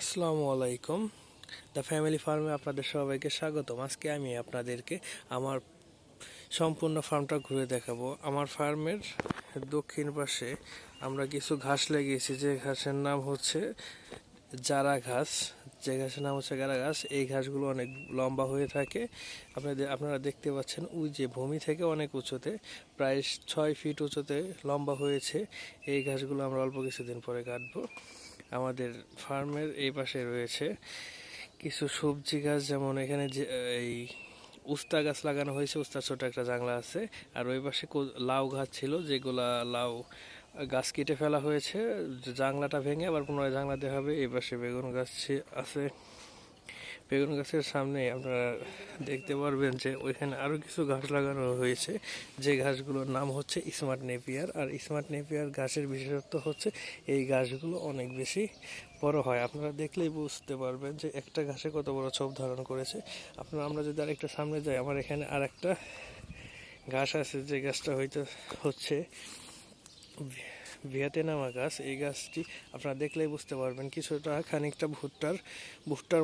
আসসালামু আলাইকুম। The family ফার্মে আপনাদের সবাইকে স্বাগতম। আজকে আমি আপনাদেরকে আমার সম্পূর্ণ ফার্মটা ঘুরে দেখাবো। আমার ফার্মের দক্ষিণ পাশে আমরা কিছু ঘাস লাগিয়েছি, যে ঘাসের নাম হচ্ছে জারা ঘাস। যে ঘাসের নাম হচ্ছে গারা ঘাস। এই ঘাসগুলো অনেক লম্বা হয়ে থাকে। আপনারা দেখতে পাচ্ছেন ওই যে ভূমি থেকে অনেক উঁচুতে, প্রায় 6 ফিট উঁচুতে লম্বা হয়েছে। এই ঘাসগুলো আমরা অল্প কিছুদিন পরে কাটবো। আমাদের ফার্মের এই পাশে রয়েছে কিছু সবজি গাছ, যেমন এখানে যে এই উস্তা গাছ লাগানো হয়েছে, উস্তার ছোট একটা জাংলা আছে। আর ওই পাশে লাউ গাছ ছিল, যেগুলা লাউ গাছ কেটে ফেলা হয়েছে, জাংলাটা ভেঙে আবার পুনরায় জাংলা দেওয়া হবে। এই পাশে বেগুন গাছ আছে। বেগুন গাছের সামনে আপনারা দেখতে পারবেন যে ওইখানে আরও কিছু ঘাস লাগানো হয়েছে, যে ঘাসগুলোর নাম হচ্ছে স্মার্ট নেপিয়ার। আর স্মার্ট নেপিয়ার ঘাসের বিশেষত্ব হচ্ছে এই ঘাসগুলো অনেক বেশি বড় হয়। আপনারা দেখলেই বুঝতে পারবেন যে একটা ঘাসে কত বড় ছোপ ধারণ করেছে। আমরা যদি আরেকটা সামনে যাই, আমার এখানে আর একটা ঘাস আছে, যে গাছটা হচ্ছে ভিয়েতনামা গাছ। এই গাছটি আপনারা দেখলেই বুঝতে পারবেন কিছুটা খানিকটা ভুট্টার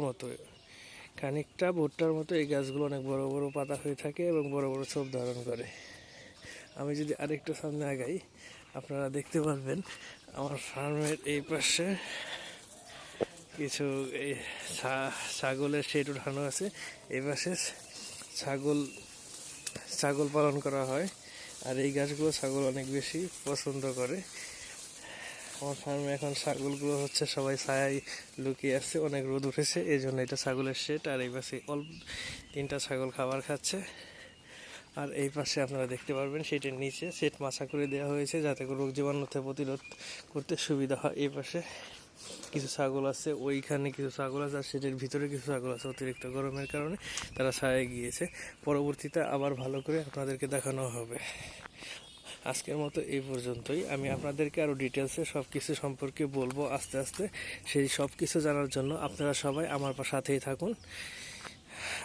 মতো এই গাছগুলো অনেক বড় বড় পাতা হয়ে থাকে এবং বড় বড় ছোপ ধারণ করে। আমি যদি আরেকটু সামনে আগাই, আপনারা দেখতে পারবেন আমার ফার্মের এই পাশে কিছু ছাগলের শেড উঠানো আছে। এই পাশে ছাগল পালন করা হয়, আর এই গাছগুলো ছাগল অনেক বেশি পছন্দ করে। আমার ফার্মে এখন ছাগলগুলো হচ্ছে সবাই ছায়ায় লুকিয়ে আছে, অনেক রোদ উঠেছে, এই জন্য এটা ছাগলের শেড। আর এই পাশে অল্প 3টা ছাগল খাবার খাচ্ছে। আর এই পাশে আপনারা দেখতে পারবেন সেটার নিচে সেট মাছা করে দেওয়া হয়েছে, যাতে করে রোগ জীবাণুতে প্রতিরোধ করতে সুবিধা হয়। এই পাশে কিছু ছাগল আছে, ওইখানে কিছু ছাগল আছে, আর সেটার ভিতরে কিছু ছাগল আছে। অতিরিক্ত গরমের কারণে তারা ছায়ায় গিয়েছে। পরবর্তীতে আবার ভালো করে আপনাদেরকে দেখানো হবে। আজকের মতো এই পর্যন্তই। আমি আপনাদেরকে আরও ডিটেলসে সব কিছু সম্পর্কে বলবো আস্তে আস্তে। সেই সব কিছু জানার জন্য আপনারা সবাই আমার সাথেই থাকুন।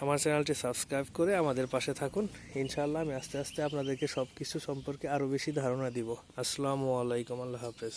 আমার চ্যানেলটি সাবস্ক্রাইব করে আমাদের পাশে থাকুন। ইনশাআল্লাহ আমি আস্তে আস্তে আপনাদেরকে সব কিছু সম্পর্কে আরও বেশি ধারণা দিব। আসসালামু আলাইকুম, আল্লাহ হাফেজ।